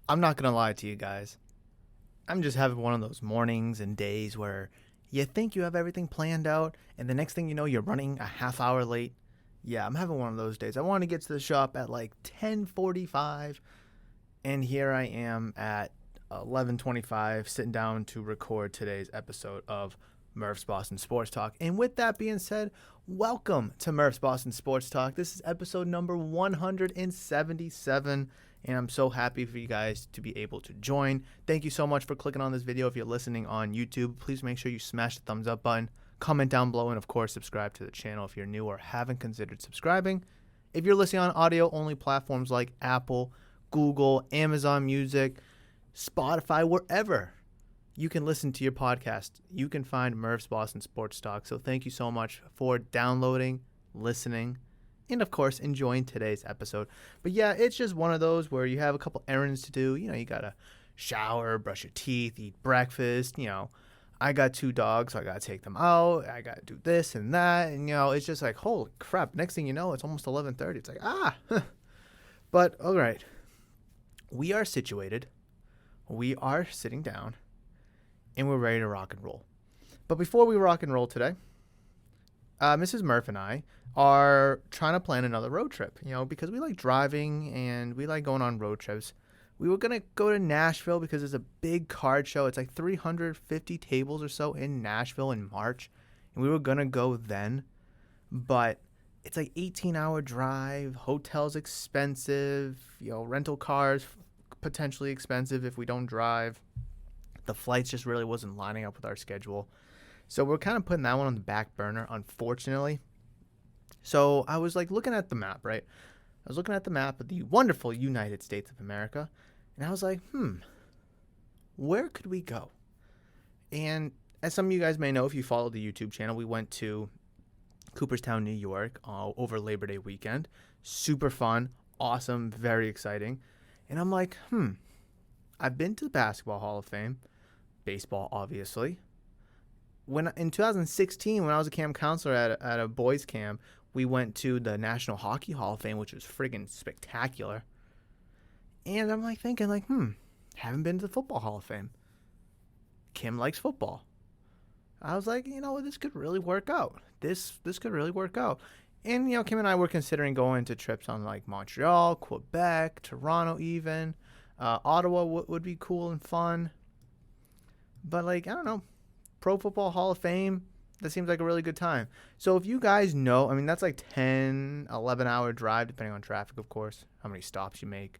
I'm not going to lie to you guys. I'm just having one of those mornings and days where you think you have everything planned out, and the next thing you know, you're running a half hour late. Yeah, I'm having one of those days. I want to get to the shop at like 10:45, and here I am at 11:25 sitting down to record today's episode of Murph's Boston Sports Talk. And with that being said, welcome to Murph's Boston Sports Talk. This is episode number 177, and I'm so happy for you guys to be able to join. Thank you so much for clicking on this video. If you're listening on YouTube, please make sure you smash the thumbs up button, comment down below, and of course subscribe to the channel if you're new or haven't considered subscribing. If you're listening on audio-only platforms like Apple, Google, Amazon Music, Spotify, wherever you can listen to your podcast, you can find Murph's Boston Sports Talk. So thank you so much for downloading, listening, and of course enjoying today's episode. But yeah, it's just one of those where you have a couple errands to do. You know, you gotta shower, brush your teeth, eat breakfast. You know, I got 2 dogs, so I gotta take them out. I gotta do this and that, and you know, it's just like, holy crap! Next thing you know, it's almost 11:30. It's like But all right, we are situated. We are sitting down, and we're ready to rock and roll. But before we rock and roll today, Mrs. Murph and I are trying to plan another road trip, you know, because we like driving and we like going on road trips. We were going to go to Nashville because there's a big card show. It's like 350 tables or so in Nashville in March, and we were going to go then, but it's like 18-hour drive, hotels expensive, you know, rental cars potentially expensive if we don't drive. The flights just really wasn't lining up with our schedule. So we're kind of putting that one on the back burner, unfortunately. So I was like looking at the map, right? I was looking at the map of the wonderful United States of America, and I was like, where could we go? And as some of you guys may know, if you follow the YouTube channel, we went to Cooperstown, New York over Labor Day weekend. Super fun, awesome, very exciting. And I'm like, I've been to the Basketball Hall of Fame, baseball, obviously. In 2016, when I was a camp counselor at a boys camp, we went to the National Hockey Hall of Fame, which was friggin' spectacular. And I'm like thinking, haven't been to the Football Hall of Fame. Kim likes football. I was like, you know, this could really work out. This could really work out. And, you know, Kim and I were considering going to trips on like Montreal, Quebec, Toronto even. Ottawa would be cool and fun. But, like, I don't know. Pro Football Hall of Fame, that seems like a really good time. So if you guys know, I mean, that's like 10, 11-hour drive, depending on traffic, of course, how many stops you make.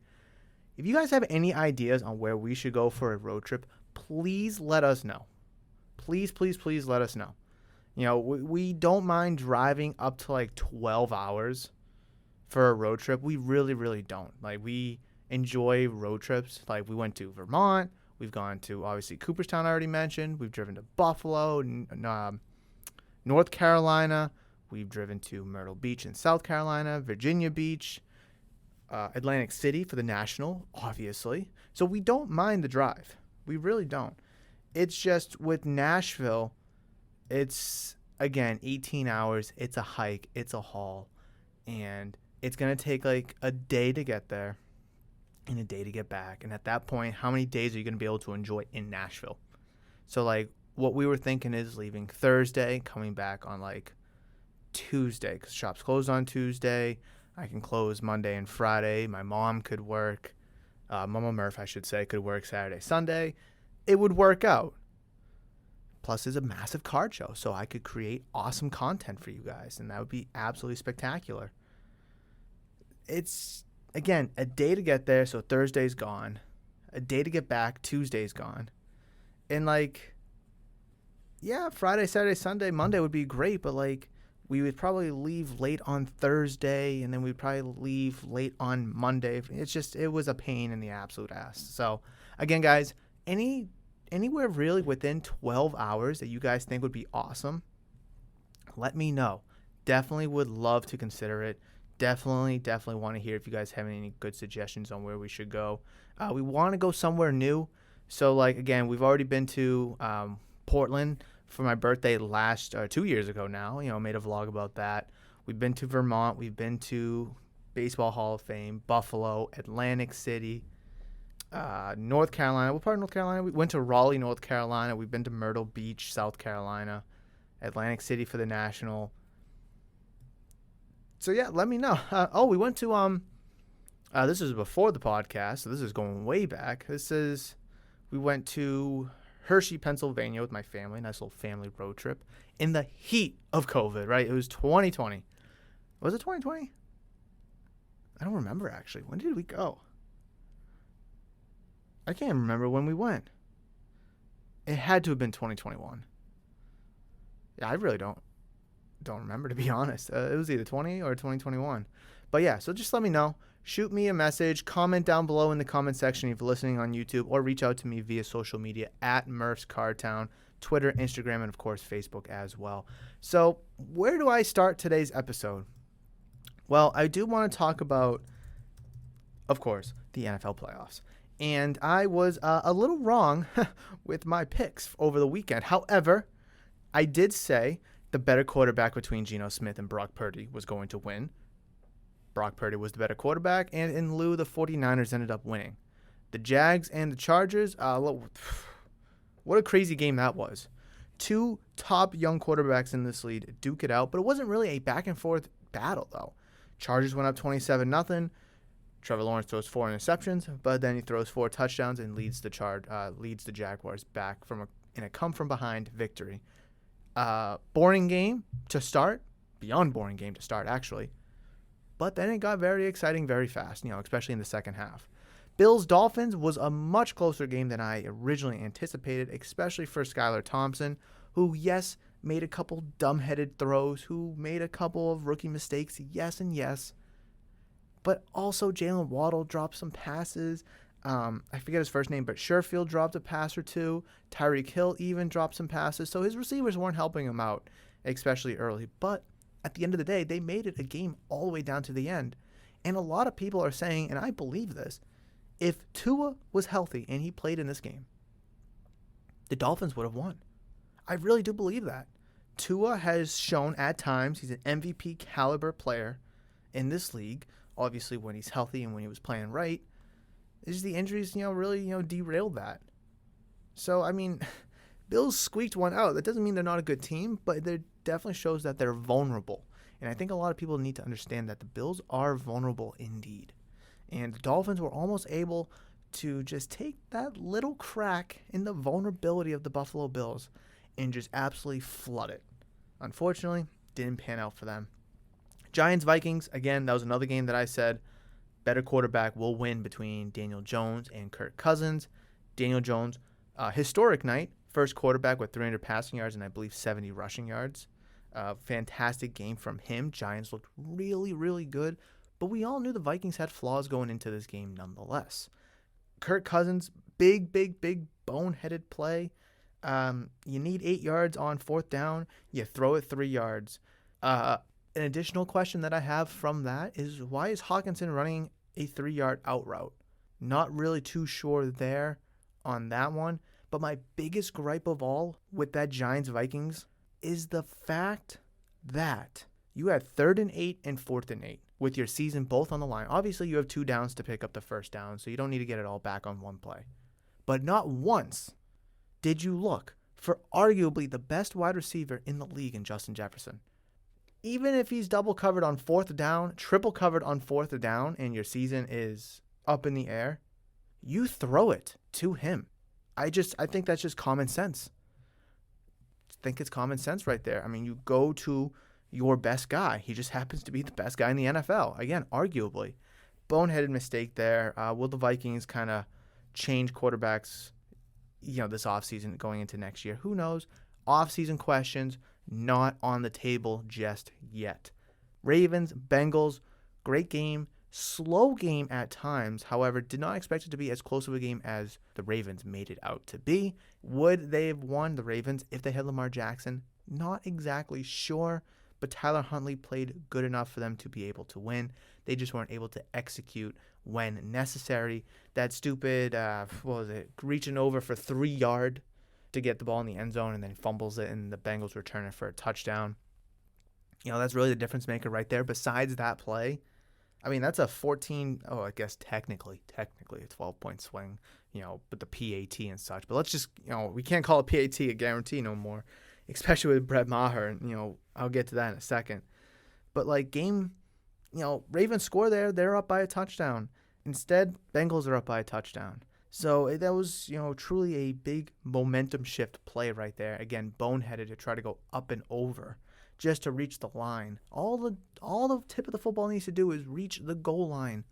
If you guys have any ideas on where we should go for a road trip, please let us know. Please, please, please let us know. You know, we don't mind driving up to like 12 hours for a road trip. We really, really don't. Like, we enjoy road trips. Like, we went to Vermont. We've gone to, obviously, Cooperstown, I already mentioned. We've driven to Buffalo, North Carolina. We've driven to Myrtle Beach in South Carolina, Virginia Beach, Atlantic City for the National, obviously. So we don't mind the drive. We really don't. It's just with Nashville, it's, again, 18 hours. It's a hike. It's a haul. And it's going to take like a day to get there and a day to get back. And at that point, how many days are you going to be able to enjoy in Nashville? So, like, what we were thinking is leaving Thursday, coming back on like Tuesday, because shops closed on Tuesday. I can close Monday and Friday. My mom could work. Mama Murph, I should say, could work Saturday, Sunday. It would work out. Plus, there's a massive card show, so I could create awesome content for you guys, and that would be absolutely spectacular. It's, again, a day to get there, so Thursday's gone. A day to get back, Tuesday's gone. And, like, yeah, Friday, Saturday, Sunday, Monday would be great, but, like, we would probably leave late on Thursday, and then we'd probably leave late on Monday. It was a pain in the absolute ass. So, again, guys, anywhere really within 12 hours that you guys think would be awesome, let me know. Definitely would love to consider it. Definitely want to hear if you guys have any good suggestions on where we should go. We want to go somewhere new. So, like, again, we've already been to Portland for my birthday 2 years ago now. You know, made a vlog about that. We've been to Vermont. We've been to Baseball Hall of Fame, Buffalo, Atlantic City. North Carolina. What part of North Carolina? We went to Raleigh, North Carolina. We've been to Myrtle Beach, South Carolina, Atlantic City for the National. So yeah, let me know. We went to this is before the podcast, so this is going way back. We went to Hershey, Pennsylvania with my family. Nice little family road trip in the heat of COVID. Right? It was 2020. Was it 2020? I don't remember actually. When did we go? I can't remember when we went. It had to have been 2021. Yeah, I really don't remember, to be honest. It was either 20 or 2021. But yeah, so just let me know. Shoot me a message. Comment down below in the comment section if you're listening on YouTube, or reach out to me via social media at Murph's Cardtown, Twitter, Instagram, and of course Facebook as well. So where do I start today's episode? Well, I do want to talk about, of course, the NFL playoffs. And I was a little wrong with my picks over the weekend. However, I did say the better quarterback between Geno Smith and Brock Purdy was going to win. Brock Purdy was the better quarterback, and in lieu, the 49ers ended up winning. The Jags and the Chargers, what a crazy game that was. Two top young quarterbacks in this league duke it out, but it wasn't really a back-and-forth battle, though. Chargers went up 27-0. Trevor Lawrence throws 4 interceptions, but then he throws 4 touchdowns and leads the Jaguars back in a come-from-behind victory. Boring game to start, beyond boring game to start, actually. But then it got very exciting very fast, especially in the second half. Bills-Dolphins was a much closer game than I originally anticipated, especially for Skylar Thompson, who, yes, made a couple dumb-headed throws, who made a couple of rookie mistakes, yes and yes. But also Jalen Waddle dropped some passes. I forget his first name, but Sherfield dropped a pass or two. Tyreek Hill even dropped some passes. So his receivers weren't helping him out, especially early. But at the end of the day, they made it a game all the way down to the end. And a lot of people are saying, and I believe this, if Tua was healthy and he played in this game, the Dolphins would have won. I really do believe that. Tua has shown at times he's an MVP caliber player in this league. Obviously, when he's healthy and when he was playing right, is the injuries, really, derailed that. So, I mean, Bills squeaked one out. That doesn't mean they're not a good team, but it definitely shows that they're vulnerable. And I think a lot of people need to understand that the Bills are vulnerable indeed. And the Dolphins were almost able to just take that little crack in the vulnerability of the Buffalo Bills and just absolutely flood it. Unfortunately, didn't pan out for them. Giants-Vikings, again, that was another game that I said better quarterback will win between Daniel Jones and Kirk Cousins. Daniel Jones, historic night, first quarterback with 300 passing yards and I believe 70 rushing yards. Fantastic game from him. Giants looked really, really good, but we all knew the Vikings had flaws going into this game nonetheless. Kirk Cousins, big boneheaded play. You need 8 yards on 4th down. You throw it 3 yards. An additional question that I have from that is, why is Hawkinson running a 3-yard out route? Not really too sure there on that one. But my biggest gripe of all with that Giants-Vikings is the fact that you had 3rd and 8 and 4th and 8 with your season both on the line. Obviously, you have 2 downs to pick up the first down, so you don't need to get it all back on one play. But not once did you look for arguably the best wide receiver in the league in Justin Jefferson. Even if he's double covered on 4th down, triple covered on 4th down, and your season is up in the air, you throw it to him. I think that's just common sense. I think it's common sense right there. I mean, you go to your best guy. He just happens to be the best guy in the NFL. Again, arguably. Boneheaded mistake there. Will the Vikings kind of change quarterbacks, this offseason going into next year? Who knows? Offseason questions not on the table just yet. Ravens, Bengals, great game. Slow game at times. However, did not expect it to be as close of a game as the Ravens made it out to be. Would they have won, the Ravens, if they had Lamar Jackson? Not exactly sure, but Tyler Huntley played good enough for them to be able to win. They just weren't able to execute when necessary. That stupid, reaching over for 3 yards to get the ball in the end zone and then fumbles it and the Bengals return it for a touchdown. That's really the difference maker right there. Besides that play, I mean, that's a 14, oh, I guess technically a 12-point swing, with the PAT and such. But let's just, we can't call a PAT a guarantee no more, especially with Brett Maher. And, I'll get to that in a second. But, Ravens score there. They're up by a touchdown. Instead, Bengals are up by a touchdown. So that was, truly a big momentum shift play right there. Again, boneheaded to try to go up and over just to reach the line. All the tip of the football needs to do is reach the goal line,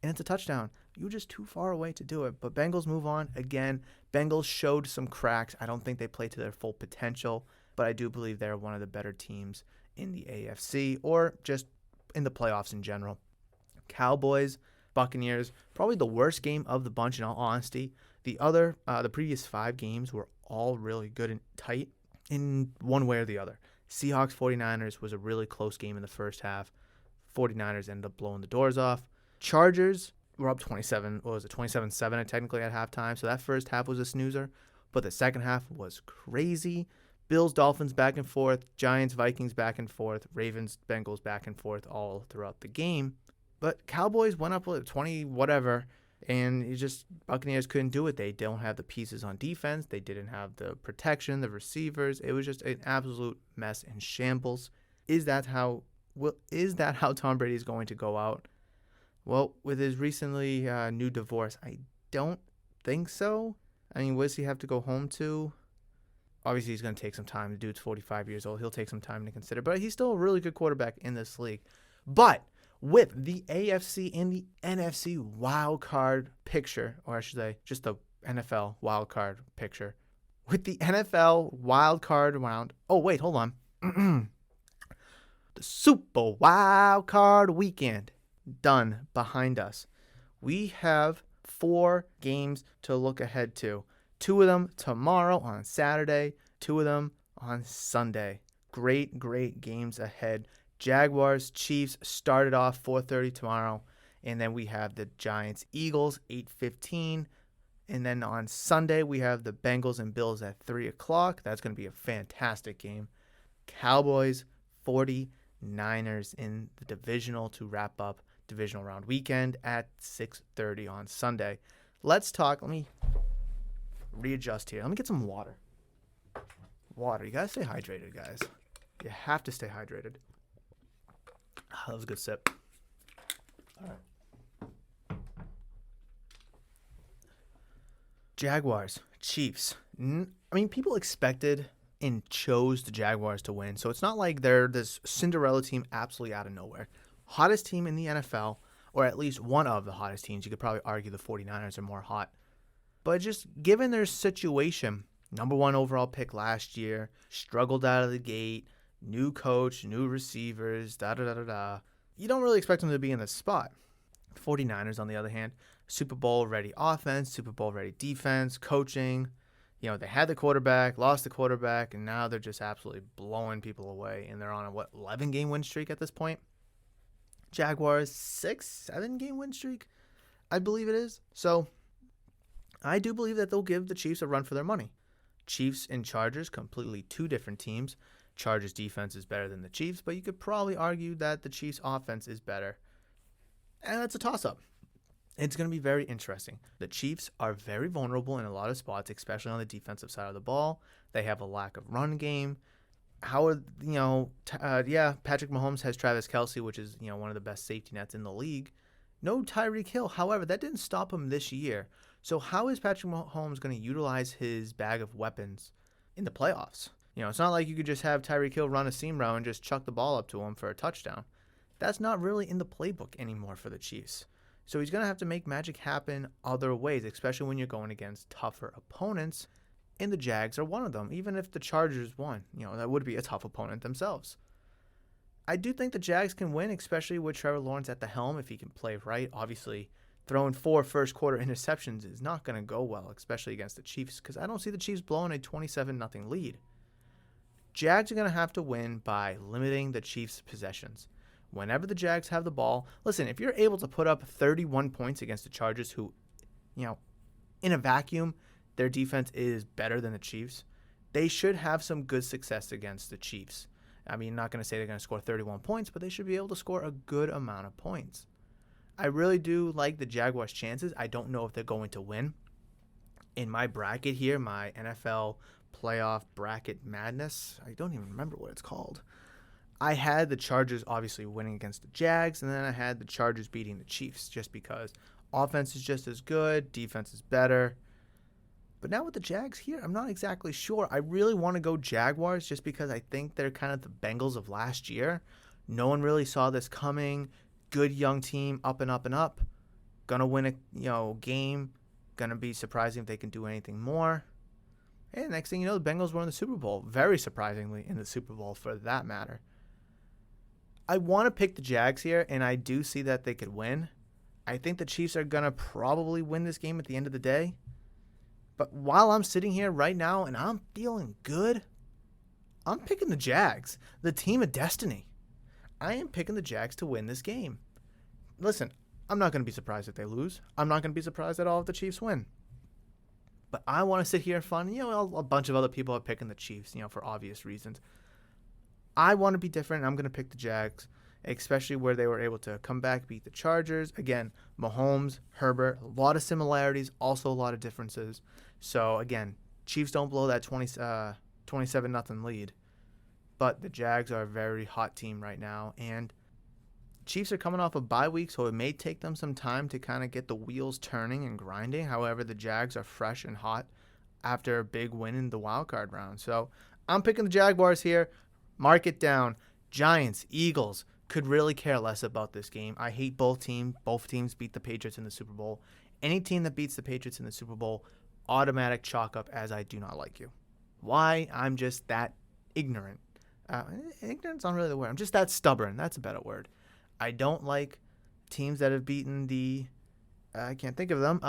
and it's a touchdown. You're just too far away to do it. But Bengals move on. Again, Bengals showed some cracks. I don't think they played to their full potential, but I do believe they're one of the better teams in the AFC or just in the playoffs in general. Cowboys, Buccaneers, probably the worst game of the bunch in all honesty. The previous 5 games were all really good and tight in one way or the other. Seahawks 49ers was a really close game in the first half. 49ers ended up blowing the doors off. Chargers were up 27-7 technically at halftime. So that first half was a snoozer, but the second half was crazy. Bills, Dolphins back and forth, Giants, Vikings back and forth, Ravens, Bengals back and forth all throughout the game. But Cowboys went up with 20 whatever, and Buccaneers couldn't do it. They don't have the pieces on defense. They didn't have the protection, the receivers. It was just an absolute mess and shambles. Is that how Tom Brady is going to go out? Well, with his recently new divorce, I don't think so. I mean, what does he have to go home to? Obviously, he's going to take some time. The dude's 45 years old. He'll take some time to consider. But he's still a really good quarterback in this league. But with the AFC and the NFC wild card picture, or I should say just the NFL wild card picture, with the NFL wild card round. Oh, wait, hold on. The Super Wild Card Weekend done behind us. We have 4 games to look ahead to. 2 of them tomorrow on Saturday, 2 of them on Sunday. Great games ahead. Jaguars, Chiefs started off 4:30 tomorrow, and then we have the Giants, Eagles 8:15, and then on Sunday we have the Bengals and Bills at 3 o'clock. That's going to be a fantastic game. Cowboys, 49ers in the divisional to wrap up Divisional Round weekend at 6:30 on Sunday. Let's talk. Let me readjust here. Let me get some water. You got to stay hydrated, guys. You have to stay hydrated. That was a good sip. All right. Jaguars, Chiefs. I mean, people expected and chose the Jaguars to win, so it's not like they're this Cinderella team absolutely out of nowhere. Hottest team in the NFL, or at least one of the hottest teams. You could probably argue the 49ers are more hot. But just given their situation, number 1 overall pick last year, struggled out of the gate, new coach, new receivers, you don't really expect them to be in this spot. 49ers, on the other hand, Super Bowl ready offense, Super Bowl ready defense, coaching. They had the quarterback, lost the quarterback, and now they're just absolutely blowing people away. And they're on a 11-game win streak at this point. Jaguars 7-game win streak, I believe it is. So I do believe that they'll give the Chiefs a run for their money. Chiefs and Chargers, completely 2 different teams. Chargers defense is better than the Chiefs, but you could probably argue that the Chiefs offense is better. And that's a toss-up. It's going to be very interesting. The Chiefs are very vulnerable in a lot of spots, especially on the defensive side of the ball. They have a lack of run game. Patrick Mahomes has Travis Kelce, which is, one of the best safety nets in the league. No Tyreek Hill. However, that didn't stop him this year. So how is Patrick Mahomes going to utilize his bag of weapons in the playoffs? It's not like you could just have Tyreek Hill run a seam route and just chuck the ball up to him for a touchdown. That's not really in the playbook anymore for the Chiefs. So he's going to have to make magic happen other ways, especially when you're going against tougher opponents. And the Jags are one of them. Even if the Chargers won, that would be a tough opponent themselves. I do think the Jags can win, especially with Trevor Lawrence at the helm if he can play right. Obviously, throwing 4 first-quarter interceptions is not going to go well, especially against the Chiefs, because I don't see the Chiefs blowing a 27-0 lead. Jags are going to have to win by limiting the Chiefs' possessions. Whenever the Jags have the ball, listen, if you're able to put up 31 points against the Chargers, who, in a vacuum, their defense is better than the Chiefs, they should have some good success against the Chiefs. I mean, not going to say they're going to score 31 points, but they should be able to score a good amount of points. I really do like the Jaguars' chances. I don't know if they're going to win. In my bracket here, my NFL playoff bracket madness, I don't even remember what it's called. I had the Chargers obviously winning against the Jags, and then I had the Chargers beating the Chiefs just because offense is just as good, defense is better. But now with the Jags here, I'm not exactly sure. I really want to go Jaguars just because I think they're kind of the Bengals of last year. No one really saw this coming. Good young team, up and up and up. Gonna win a game. Gonna be surprising if they can do anything more. And next thing you know, the Bengals were in the Super Bowl. Very surprisingly in the Super Bowl for that matter. I want to pick the Jags here, and I do see that they could win. I think the Chiefs are gonna probably win this game at the end of the day. But while I'm sitting here right now and I'm feeling good, I'm picking the Jags, the team of destiny. I am picking the Jags to win this game. Listen, I'm not going to be surprised if they lose. I'm not going to be surprised at all if the Chiefs win. But I want to sit here and fun. A bunch of other people are picking the Chiefs, for obvious reasons. I want to be different. I'm going to pick the Jags, especially where they were able to come back, beat the Chargers. Again, Mahomes, Herbert, a lot of similarities, also a lot of differences. So, again, Chiefs don't blow that 27-0 lead. But the Jags are a very hot team right now. And Chiefs are coming off a bye week, so it may take them some time to kind of get the wheels turning and grinding. However, the Jags are fresh and hot after a big win in the wildcard round. So, I'm picking the Jaguars here. Mark it down. Giants, Eagles, could really care less about this game. I hate both teams. Both teams beat the Patriots in the Super Bowl. Any team that beats the Patriots in the Super Bowl, automatic chalk up as I do not like you. Why? I'm just that ignorant. Ignorance not really the word. I'm just that stubborn. That's a better word. I don't like teams that have beaten I can't think of them,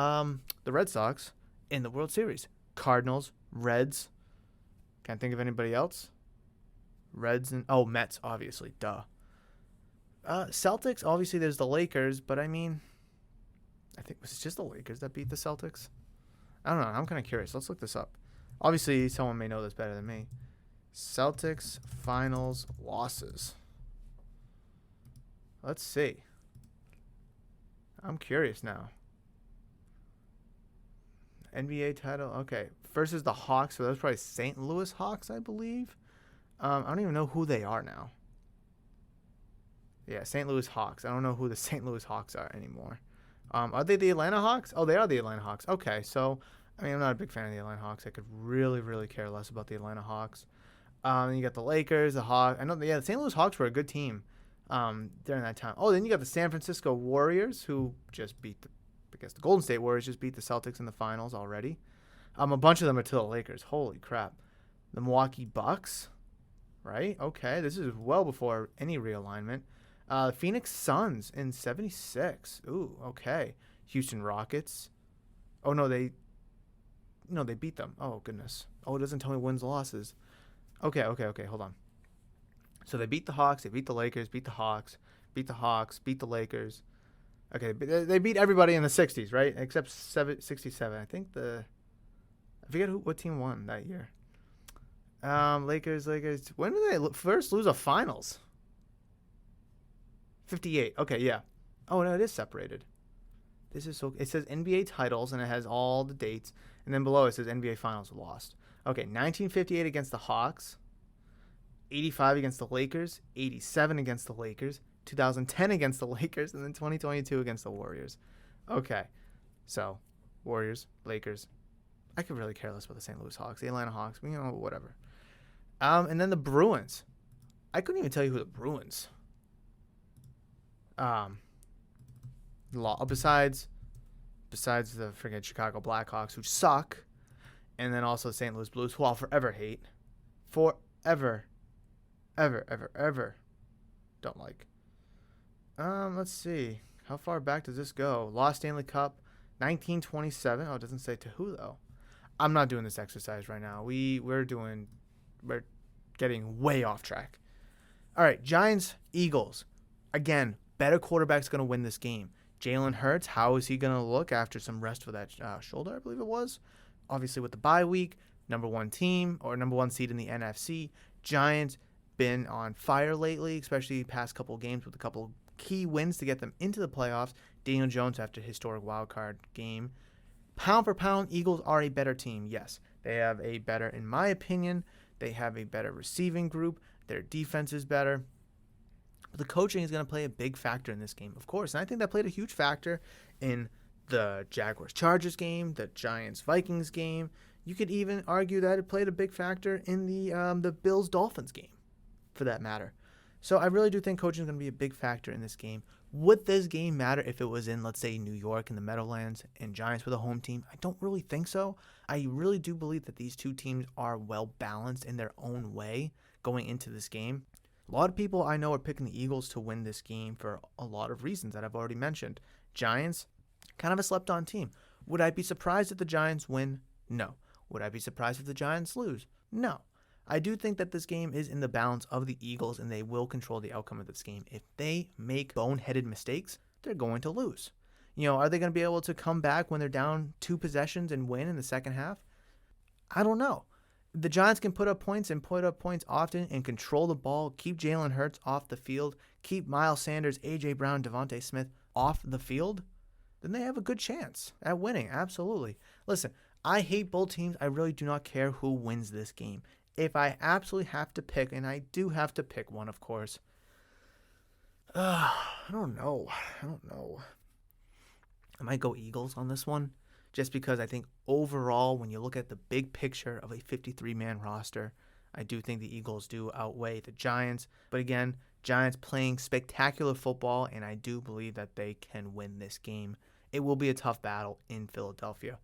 the Red Sox in the World Series. Cardinals, Reds. Can't think of anybody else. Reds and Mets, obviously. Duh. Celtics, obviously there's the Lakers, but I mean, I think was it just the Lakers that beat the Celtics? I don't know. I'm kind of curious. Let's look this up. Obviously, someone may know this better than me. Celtics finals losses. Let's see. I'm curious now. NBA title. Okay. First is the Hawks. So that's probably St. Louis Hawks, I believe. I don't even know who they are now. Yeah, St. Louis Hawks. I don't know who the St. Louis Hawks are anymore. Are they the Atlanta Hawks? Oh, they are the Atlanta Hawks. Okay, so, I'm not a big fan of the Atlanta Hawks. I could really, really care less about the Atlanta Hawks. You got the Lakers, the Hawks. The St. Louis Hawks were a good team during that time. Oh, then you got the San Francisco Warriors, who just beat the Golden State Warriors just beat the Celtics in the finals already. A bunch of them are to the Lakers. Holy crap. The Milwaukee Bucks, right? Okay, this is well before any realignment. Phoenix Suns in 76. Ooh, okay. Houston Rockets. Oh, no, they beat them. Oh, goodness. Oh, it doesn't tell me wins, losses. Okay, hold on. So they beat the Hawks, they beat the Lakers, beat the Hawks, beat the Lakers. Okay, they beat everybody in the 60s, right? Except 67. I forget what team won that year. Lakers. When did they first lose a finals? 58. Okay, yeah. Oh, no, it is separated. This is it says NBA titles, and it has all the dates. And then below it says NBA finals lost. Okay, 1958 against the Hawks, 85 against the Lakers, 87 against the Lakers, 2010 against the Lakers, and then 2022 against the Warriors. Okay, so Warriors, Lakers. I could really care less about the St. Louis Hawks, the Atlanta Hawks, whatever. And then the Bruins. I couldn't even tell you who the Bruins. Besides the freaking Chicago Blackhawks, who suck. And then also St. Louis Blues, who I'll forever hate. Forever. Ever. Don't like. Let's see. How far back does this go? Lost Stanley Cup, 1927. Oh, it doesn't say to who, though. I'm not doing this exercise right now. We're getting way off track. All right, Giants, Eagles. Again, better quarterback's going to win this game. Jalen Hurts, how is he going to look after some rest for that shoulder, I believe it was? Obviously, with the bye week, number one team or number one seed in the NFC. Giants been on fire lately, especially past couple games with a couple key wins to get them into the playoffs. Daniel Jones after historic wildcard game. Pound for pound, Eagles are a better team. Yes, they have a better, in my opinion, they have a better receiving group. Their defense is better. But the coaching is going to play a big factor in this game, of course. And I think that played a huge factor in the Jaguars-Chargers game, the Giants-Vikings game. You could even argue that it played a big factor in the Bills-Dolphins game, for that matter. So I really do think coaching is going to be a big factor in this game. Would this game matter if it was in, let's say, New York in the Meadowlands and Giants were the home team? I don't really think so. I really do believe that these two teams are well balanced in their own way going into this game. A lot of people I know are picking the Eagles to win this game for a lot of reasons that I've already mentioned. Giants, kind of a slept-on team. Would I be surprised if the Giants win? No. Would I be surprised if the Giants lose? No. I do think that this game is in the balance of the Eagles, and they will control the outcome of this game. If they make boneheaded mistakes, they're going to lose. Are they going to be able to come back when they're down 2 possessions and win in the second half? I don't know. The Giants can put up points and put up points often and control the ball, keep Jalen Hurts off the field, keep Miles Sanders, A.J. Brown, Devontae Smith off the field, then they have a good chance at winning, absolutely. Listen, I hate both teams. I really do not care who wins this game. If I absolutely have to pick, and I do have to pick one, of course, I don't know. I might go Eagles on this one, just because I think overall, when you look at the big picture of a 53-man roster, I do think the Eagles do outweigh the Giants. But again, Giants playing spectacular football, and I do believe that they can win this game. It will be a tough battle in Philadelphia.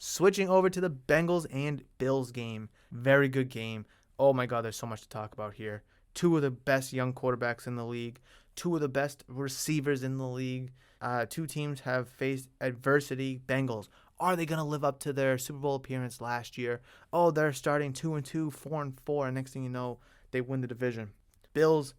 Switching over to the Bengals and Bills game. Very good game. Oh my God, there's so much to talk about here. 2 of the best young quarterbacks in the league. 2 of the best receivers in the league. 2 teams have faced adversity. Bengals, are they going to live up to their Super Bowl appearance last year? Oh, they're starting 2-2, 4-4, and next thing you know, they win the division. Bills,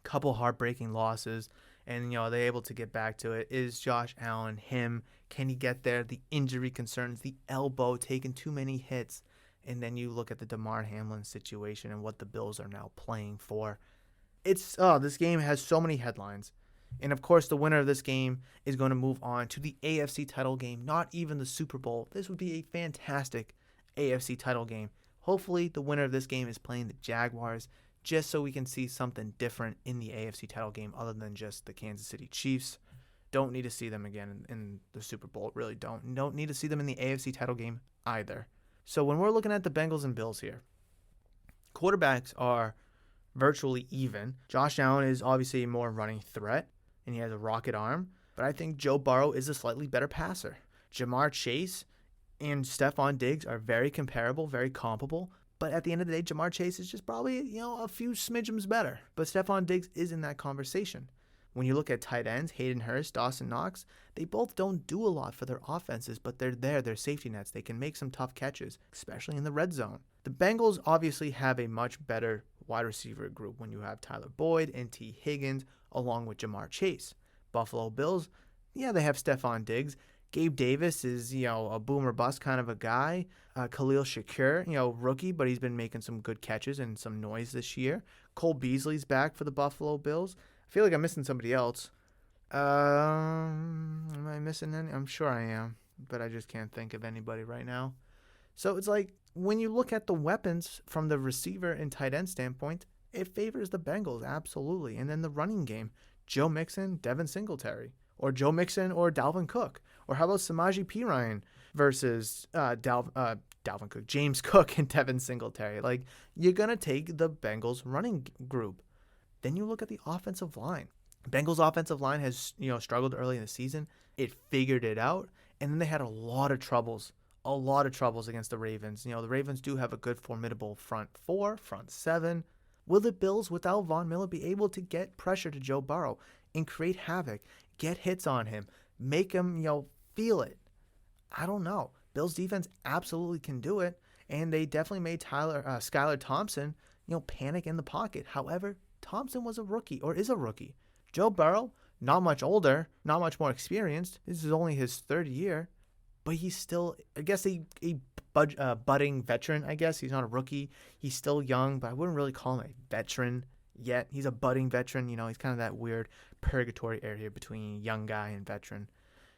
couple heartbreaking losses, and they're able to get back to it. Is Josh Allen him? Can he get there? The injury concerns, the elbow, taking too many hits. And then you look at the DeMar Hamlin situation and what the Bills are now playing for. This game has so many headlines. And of course, the winner of this game is going to move on to the AFC title game, not even the Super Bowl. This would be a fantastic AFC title game. Hopefully, the winner of this game is playing the Jaguars, just so we can see something different in the AFC title game other than just the Kansas City Chiefs. Don't need to see them again in the Super Bowl. Really don't. You don't need to see them in the AFC title game either. So when we're looking at the Bengals and Bills here, quarterbacks are virtually even. Josh Allen is obviously a more running threat, and he has a rocket arm. But I think Joe Burrow is a slightly better passer. Jamar Chase and Stephon Diggs are very comparable, very comparable. But at the end of the day, Jamar Chase is just probably, a few smidgens better. But Stephon Diggs is in that conversation. When you look at tight ends, Hayden Hurst, Dawson Knox, they both don't do a lot for their offenses, but they're there. They're safety nets. They can make some tough catches, especially in the red zone. The Bengals obviously have a much better wide receiver group when you have Tyler Boyd and T. Higgins along with Jamar Chase. Buffalo Bills, they have Stephon Diggs. Gabe Davis is, a boomer bust kind of a guy. Khalil Shakir, rookie, but he's been making some good catches and some noise this year. Cole Beasley's back for the Buffalo Bills. I feel like I'm missing somebody else. Am I missing any? I'm sure I am, but I just can't think of anybody right now. So it's like, when you look at the weapons from the receiver and tight end standpoint, it favors the Bengals, absolutely. And then the running game, Joe Mixon, Devin Singletary, or Joe Mixon or Dalvin Cook. Or how about Samaje Perine versus Dalvin Cook, James Cook and Devin Singletary? Like, you're going to take the Bengals running group. Then you look at the offensive line. Bengals offensive line has, struggled early in the season. It figured it out. And then they had a lot of troubles against the Ravens. The Ravens do have a good, formidable front 4, front 7. Will the Bills, without Von Miller, be able to get pressure to Joe Burrow and create havoc, get hits on him, make him, feel it? I don't know. Bills defense absolutely can do it, and they definitely made Skylar Thompson, panic in the pocket. However, Thompson was a rookie, or is a rookie. Joe Burrow, not much older, not much more experienced. This is only his 3rd year, but he's still, I guess, a budding veteran, I guess. He's not a rookie. He's still young, but I wouldn't really call him a veteran yet. He's a budding veteran. He's kind of that weird purgatory area between young guy and veteran.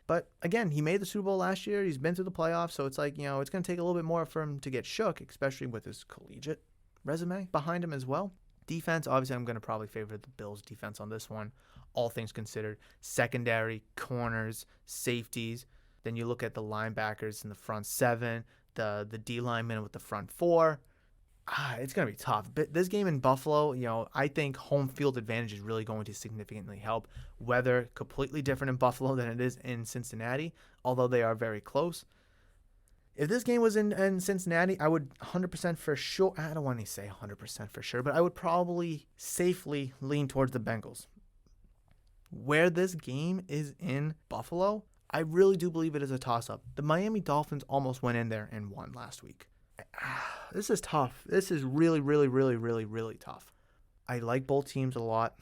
But again, he made the Super Bowl last year. He's been to the playoffs, so it's like, it's going to take a little bit more for him to get shook, especially with his collegiate resume behind him as well. Defense, obviously, I'm going to probably favor the Bills' defense on this one, all things considered. Secondary, corners, safeties. Then you look at the linebackers in the front seven, the D linemen with the front four. It's going to be tough. But this game in Buffalo, I think home field advantage is really going to significantly help. Weather completely different in Buffalo than it is in Cincinnati, although they are very close. If this game was in Cincinnati, I would 100% for sure, I don't want to say 100% for sure, but I would probably safely lean towards the Bengals. Where this game is in Buffalo, I really do believe it is a toss-up. The Miami Dolphins almost went in there and won last week. This is tough. This is really, really, really, really, really tough. I like both teams a lot.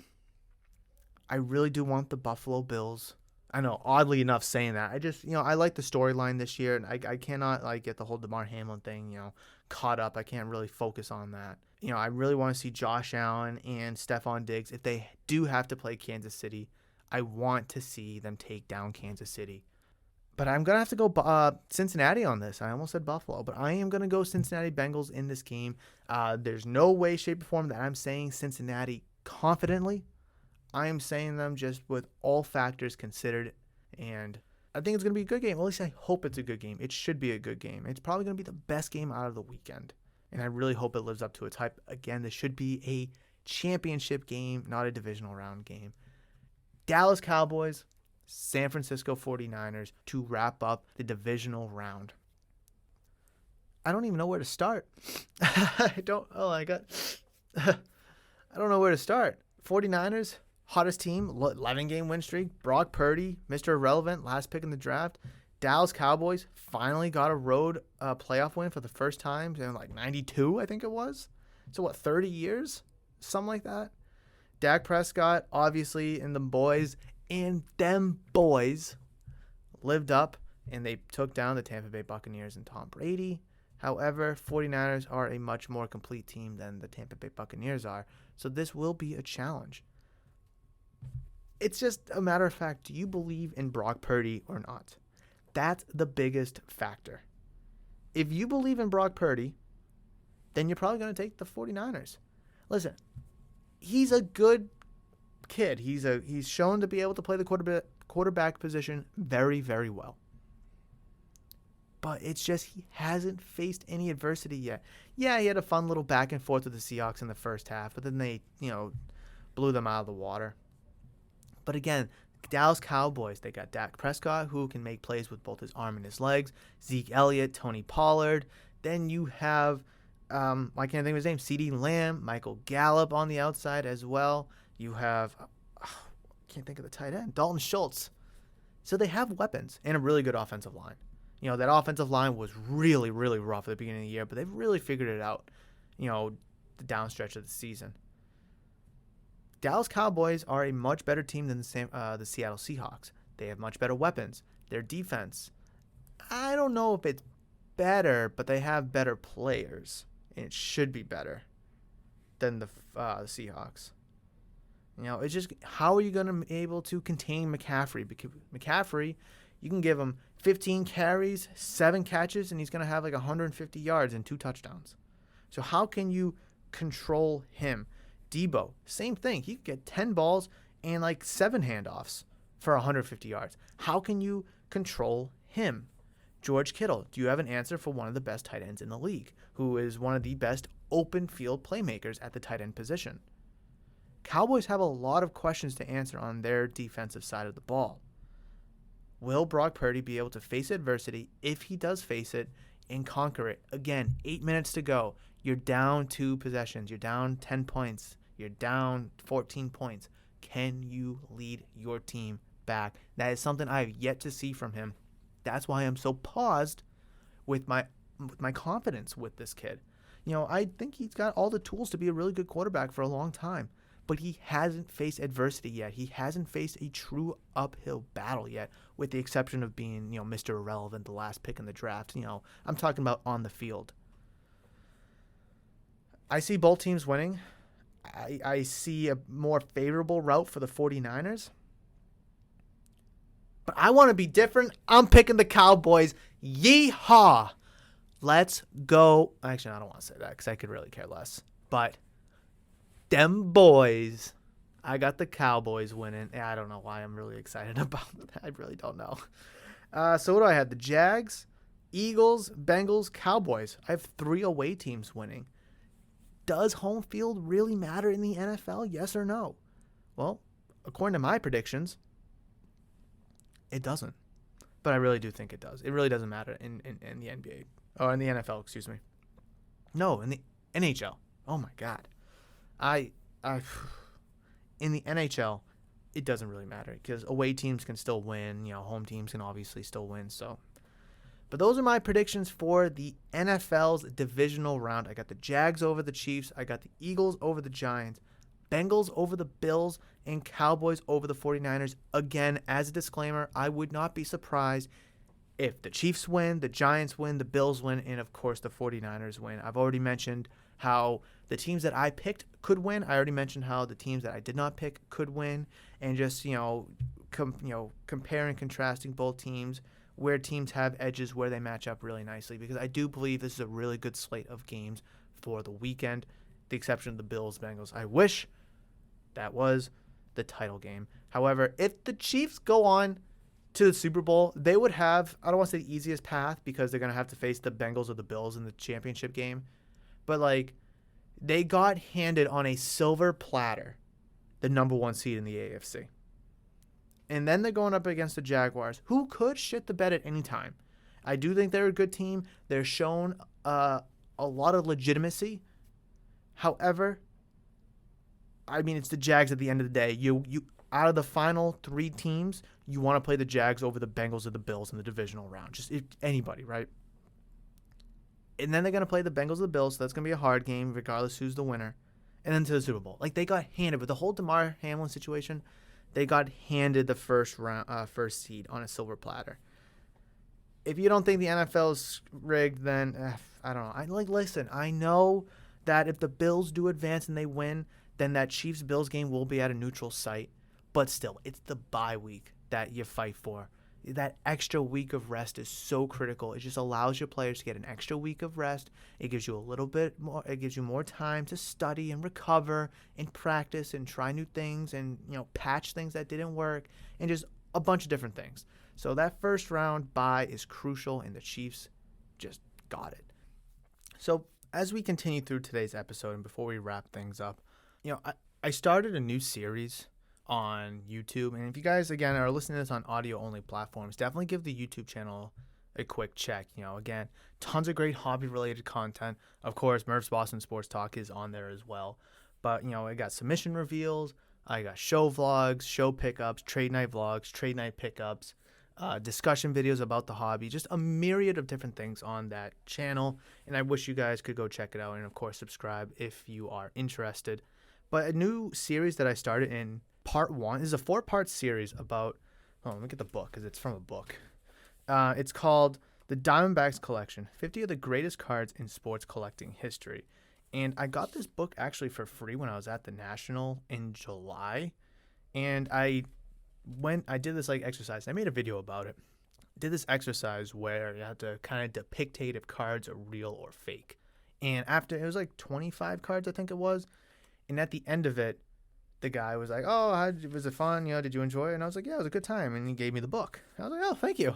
I really do want the Buffalo Bills. I know, oddly enough saying that. I just, I like the storyline this year, and I cannot, get the whole DeMar Hamlin thing, caught up. I can't really focus on that. I really want to see Josh Allen and Stephon Diggs. If they do have to play Kansas City, I want to see them take down Kansas City. But I'm going to have to go Cincinnati on this. I almost said Buffalo, but I am going to go Cincinnati Bengals in this game. There's no way, shape, or form that I'm saying Cincinnati confidently. I am saying them just with all factors considered, and I think it's going to be a good game. At least I hope it's a good game. It should be a good game. It's probably going to be the best game out of the weekend, and I really hope it lives up to its hype. Again, this should be a championship game, not a divisional round game. Dallas Cowboys, San Francisco 49ers to wrap up the divisional round. I don't even know where to start. I don't know where to start. 49ers, hottest team, 11-game win streak. Brock Purdy, Mr. Irrelevant, last pick in the draft. Dallas Cowboys finally got a road playoff win for the first time in 92, I think it was. So 30 years? Something like that. Dak Prescott, obviously, and them boys lived up, and they took down the Tampa Bay Buccaneers and Tom Brady. However, 49ers are a much more complete team than the Tampa Bay Buccaneers are, so this will be a challenge. It's just a matter of fact, do you believe in Brock Purdy or not? That's the biggest factor. If you believe in Brock Purdy, then you're probably going to take the 49ers. Listen, he's a good kid. He's shown to be able to play the quarterback position very, very well. But it's just he hasn't faced any adversity yet. Yeah, he had a fun little back and forth with the Seahawks in the first half, but then they, blew them out of the water. But again, Dallas Cowboys, they got Dak Prescott, who can make plays with both his arm and his legs. Zeke Elliott, Tony Pollard. Then you have, I can't think of his name, CeeDee Lamb, Michael Gallup on the outside as well. You have, can't think of the tight end, Dalton Schultz. So they have weapons and a really good offensive line. That offensive line was really, really rough at the beginning of the year, but they've really figured it out, the downstretch of the season. Dallas Cowboys are a much better team than the Seattle Seahawks. They have much better weapons. Their defense, I don't know if it's better, but they have better players, and it should be better than the Seahawks. It's just, how are you going to be able to contain McCaffrey? Because McCaffrey, you can give him 15 carries, 7 catches, and he's going to have 150 yards and 2 touchdowns. So how can you control him? Debo, same thing. He could get 10 balls and 7 handoffs for 150 yards. How can you control him? George Kittle, do you have an answer for one of the best tight ends in the league, who is one of the best open field playmakers at the tight end position? Cowboys have a lot of questions to answer on their defensive side of the ball. Will Brock Purdy be able to face adversity, if he does face it, and conquer it? Again, 8 minutes to go. You're down 2 possessions. You're down 10 points. You're down 14 points. Can you lead your team back? That is something I have yet to see from him. That's why I'm so paused with my confidence with this kid. I think he's got all the tools to be a really good quarterback for a long time. But he hasn't faced adversity yet. He hasn't faced a true uphill battle yet, with the exception of being, Mr. Irrelevant, the last pick in the draft. I'm talking about on the field. I see both teams winning. I see a more favorable route for the 49ers. But I want to be different. I'm picking the Cowboys. Yeehaw! Let's go. Actually, I don't want to say that because I could really care less. But them boys, I got the Cowboys winning. I don't know why I'm really excited about that. I really don't know. So what do I have? The Jags, Eagles, Bengals, Cowboys. I have 3 away teams winning. Does home field really matter in the NFL? Yes or no? Well, according to my predictions, it doesn't. But I really do think it does. It really doesn't matter in the NBA. Or in the NFL, excuse me. No, in the NHL. Oh my God. In the NHL, it doesn't really matter because away teams can still win. Home teams can obviously still win. But those are my predictions for the NFL's divisional round. I got the Jags over the Chiefs. I got the Eagles over the Giants. Bengals over the Bills, and Cowboys over the 49ers. Again, as a disclaimer, I would not be surprised if the Chiefs win, the Giants win, the Bills win, and of course the 49ers win. I've already mentioned how the teams that I picked could win. I already mentioned how the teams that I did not pick could win, and just comparing and contrasting both teams, where teams have edges, where they match up really nicely, because I do believe this is a really good slate of games for the weekend, the exception of the Bills-Bengals. I wish that was the title game. However, if the Chiefs go on to the Super Bowl, they would have, I don't want to say the easiest path because they're going to have to face the Bengals or the Bills in the championship game. But, they got handed on a silver platter the number 1 seed in the AFC. And then they're going up against the Jaguars, who could shit the bed at any time. I do think they're a good team. They're shown a lot of legitimacy. However, it's the Jags at the end of the day. You out of the final 3 teams, you want to play the Jags over the Bengals or the Bills in the divisional round. Just anybody, right? And then they're going to play the Bengals or the Bills, so that's going to be a hard game, regardless who's the winner. And then to the Super Bowl. They got handed with the whole DeMar Hamlin situation. They got handed the first seed on a silver platter. If you don't think the NFL is rigged, then I don't know. Listen, I know that if the Bills do advance and they win, then that Chiefs-Bills game will be at a neutral site. But still, it's the bye week that you fight for. That extra week of rest is so critical. It just allows your players to get an extra week of rest. It gives you a little bit more. It gives you more time to study and recover and practice and try new things and patch things that didn't work and just a bunch of different things. So that first round bye is crucial, and the Chiefs just got it. So as we continue through today's episode and before we wrap things up, I started a new series on YouTube, and if you guys again are listening to this on audio only platforms, definitely give the YouTube channel a quick check. Again, tons of great hobby related content. Of course, Murph's Boston Sports Talk is on there as well, but I got submission reveals, I got show vlogs, show pickups, trade night vlogs, trade night pickups, discussion videos about the hobby, just a myriad of different things on that channel, and I wish you guys could go check it out, and of course subscribe if you are interested. But a new series that I started in part 1 is a 4-part series about, let me get the book because it's from a book. It's called The Diamondbacks Collection, 50 of the Greatest Cards in Sports Collecting History. And I got this book actually for free when I was at the National in July. And I did this exercise. I made a video about it. Did this exercise where you have to kind of depict if cards are real or fake. And after, it was 25 cards, I think it was. And at the end of it, the guy was like, "Oh, was it fun? Did you enjoy it?" And I was like, "Yeah, it was a good time." And he gave me the book. I was like, "Oh, thank you."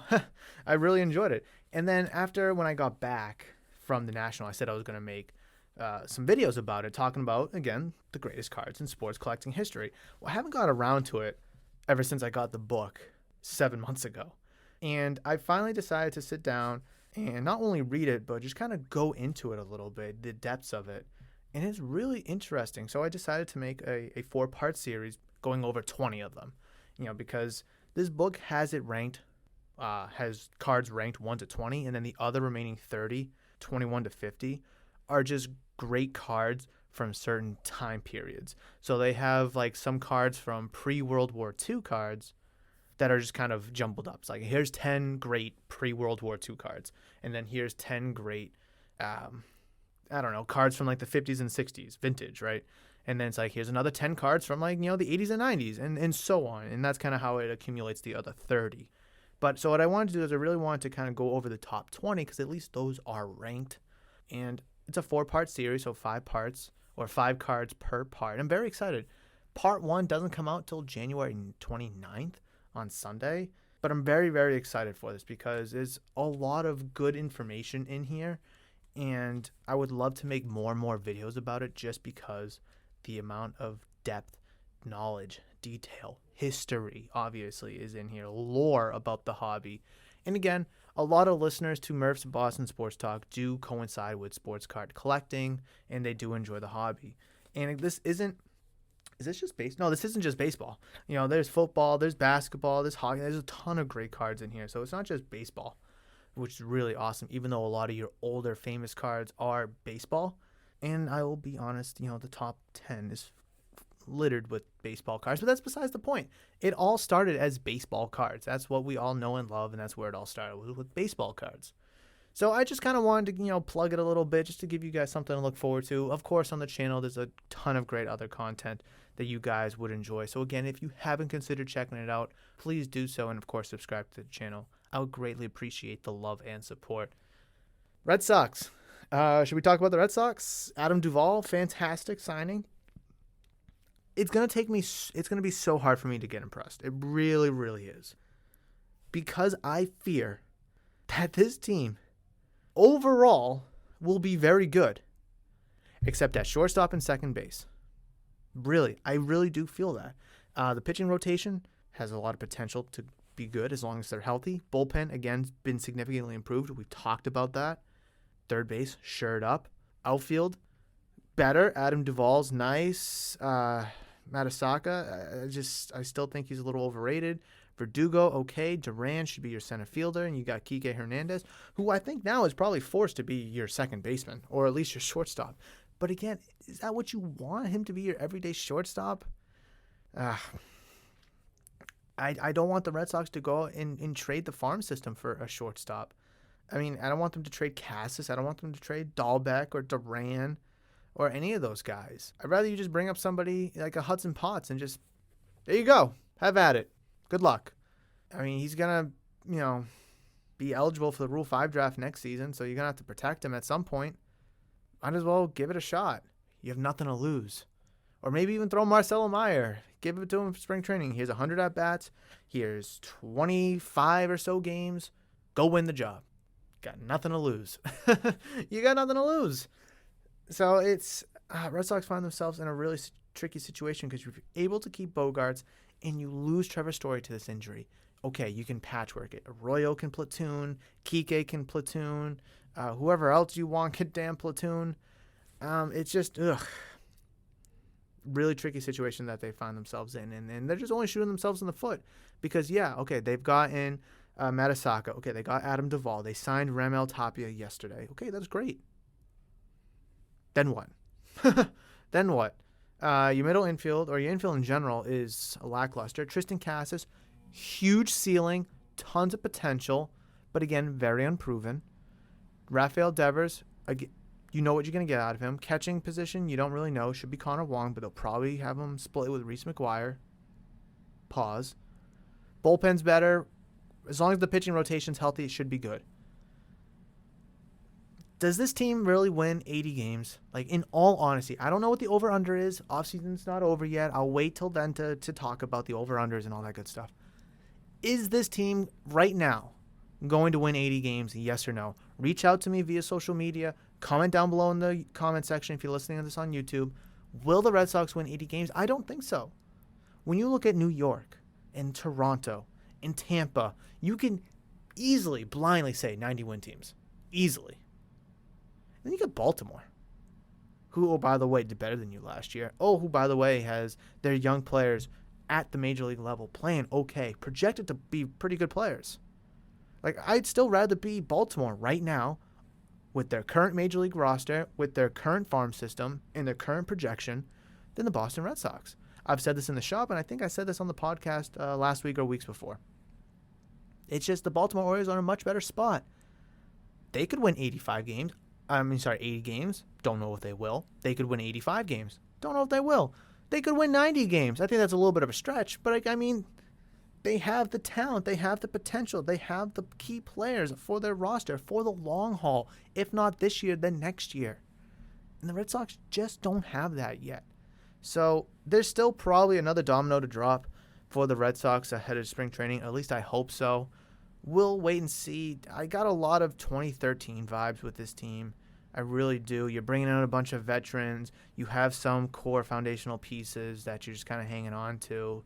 I really enjoyed it. And then when I got back from the National, I said I was going to make some videos about it, talking about, again, the greatest cards in sports collecting history. Well, I haven't got around to it ever since I got the book 7 months ago. And I finally decided to sit down and not only read it, but just kind of go into it a little bit, the depths of it. And it's really interesting. So I decided to make a 4-part series going over 20 of them, because this book has it ranked, has cards ranked 1 to 20, and then the other remaining 30, 21 to 50, are just great cards from certain time periods. So they have some cards from pre-World War II cards that are just kind of jumbled up. It's here's 10 great pre-World War II cards, and then here's 10 great cards from the 50s and 60s, vintage, right? And then it's like, here's another 10 cards from like, the 80s and 90s and so on. And that's kind of how it accumulates the other 30. But so what I wanted to do is I really wanted to kind of go over the top 20 because at least those are ranked. And it's a 4-part series, so 5 parts or 5 cards per part. I'm very excited. Part 1 doesn't come out till January 29th on Sunday. But I'm very, very excited for this because there's a lot of good information in here. And I would love to make more and more videos about it just because the amount of depth, knowledge, detail, history, obviously, is in here. Lore about the hobby. And again, a lot of listeners to Murph's Boston Sports Talk do coincide with sports card collecting, and they do enjoy the hobby. And this isn't... Is this just baseball? No, this isn't just baseball. There's football, there's basketball, there's hockey. There's a ton of great cards in here. So it's not just baseball, which is really awesome, even though a lot of your older famous cards are baseball. And I will be honest, the top 10 is littered with baseball cards, but that's besides the point. It all started as baseball cards. That's what we all know and love, and that's where it all started, with baseball cards. So I just kind of wanted to, plug it a little bit just to give you guys something to look forward to. Of course, on the channel, there's a ton of great other content that you guys would enjoy. So again, if you haven't considered checking it out, please do so. And of course, subscribe to the channel. I would greatly appreciate the love and support. Red Sox. Should we talk about the Red Sox? Adam Duvall, fantastic signing. It's going to be so hard for me to get impressed. It really, really is. Because I fear that this team overall will be very good, except at shortstop and second base. Really, I really do feel that. The pitching rotation has a lot of potential to be good as long as they're healthy. Bullpen, again, been significantly improved. We talked about that. Third base, shored up. Outfield, better. Adam Duvall's nice. Matasaka, I still think he's a little overrated. Verdugo, okay. Duran should be your center fielder. And you got Kike Hernandez, who I think now is probably forced to be your second baseman, or at least your shortstop. But again, is that what you want him to be, your everyday shortstop? I don't want the Red Sox to go out and trade the farm system for a shortstop. I mean, I don't want them to trade Cassis. I don't want them to trade Dahlbeck or Duran or any of those guys. I'd rather you just bring up somebody like a Hudson Potts and just, there you go. Have at it. Good luck. I mean, he's going to, be eligible for the Rule 5 draft next season, so you're going to have to protect him at some point. Might as well give it a shot. You have nothing to lose. Or maybe even throw Marcelo Meyer. Give it to him for spring training. Here's 100 at-bats. Here's 25 or so games. Go win the job. Got nothing to lose. You got nothing to lose. So it's Red Sox find themselves in a really tricky situation because you're able to keep Bogarts and you lose Trevor Story to this injury. Okay, you can patchwork it. Arroyo can platoon. Kike can platoon. Whoever else you want can damn platoon. It's just, really tricky situation that they find themselves in. And they're just only shooting themselves in the foot. Because, they've gotten Matasaka. Okay, they got Adam Duvall. They signed Ramel Tapia yesterday. Okay, that's great. Then what? Then what? Your middle infield, or your infield in general, is lackluster. Tristan Cassis, huge ceiling, tons of potential, but again, very unproven. Rafael Devers, again, you know what you're going to get out of him. Catching position, you don't really know. Should be Connor Wong, but they'll probably have him split with Reese McGuire. Pause. Bullpen's better. As long as the pitching rotation's healthy, it should be good. Does this team really win 80 games? Like, in all honesty, I don't know what the over-under is. Offseason's not over yet. I'll wait till then to talk about the over-unders and all that good stuff. Is this team right now going to win 80 games? Yes or no? Reach out to me via social media. Comment down below in the comment section if you're listening to this on YouTube. Will the Red Sox win 80 games? I don't think so. When you look at New York and Toronto and Tampa, you can easily blindly say 90-win teams. Easily. Then you got Baltimore, who, oh, by the way, did better than you last year. Oh, who, by the way, has their young players at the major league level playing okay, projected to be pretty good players. Like, I'd still rather be Baltimore right now with their current major league roster, with their current farm system, and their current projection than the Boston Red Sox. I've said this in the shop, and I think I said this on the podcast last week or weeks before. It's just the Baltimore Orioles are in a much better spot. They could win 80 games. Don't know if they will. They could win 85 games. Don't know if they will. They could win 90 games. I think that's a little bit of a stretch, but I mean, they have the talent, they have the potential, they have the key players for their roster for the long haul. If not this year, then next year. And the Red Sox just don't have that yet. So there's still probably another domino to drop for the Red Sox ahead of spring training. At least I hope so. We'll wait and see. I got a lot of 2013 vibes with this team. I really do. You're bringing out a bunch of veterans. You have some core foundational pieces that you're just kind of hanging on to.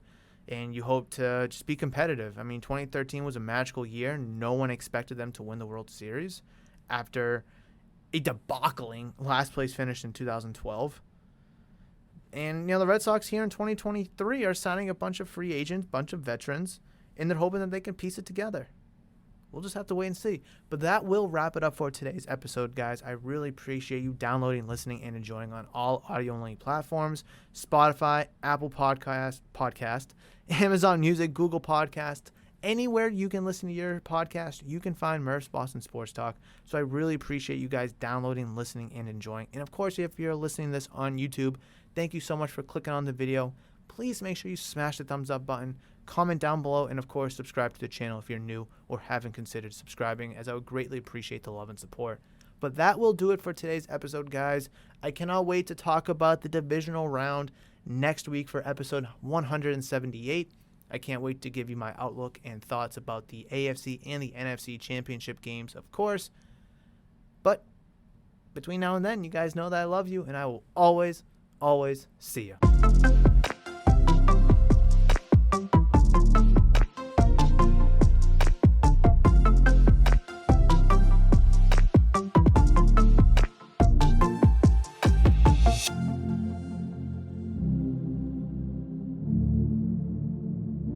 And you hope to just be competitive. I mean, 2013 was a magical year. No one expected them to win the World Series after a debacling last place finish in 2012. And, the Red Sox here in 2023 are signing a bunch of free agents, bunch of veterans, and they're hoping that they can piece it together. We'll just have to wait and see. But that will wrap it up for today's episode, guys. I really appreciate you downloading, listening, and enjoying on all audio-only platforms: Spotify, Apple Podcast, Amazon Music, Google Podcast. Anywhere you can listen to your podcast, you can find Murph's Boston Sports Talk. So I really appreciate you guys downloading, listening, and enjoying. And, of course, if you're listening to this on YouTube, thank you so much for clicking on the video. Please make sure you smash the thumbs up button, comment down below, and of course subscribe to the channel if you're new or haven't considered subscribing, as I would greatly appreciate the love and support. But that will do it for today's episode, guys. I cannot wait to talk about the divisional round next week for episode 178. I can't wait to give you my outlook and thoughts about the AFC and the NFC championship games, of course. But between now and then, you guys know that I love you, and I will always see you.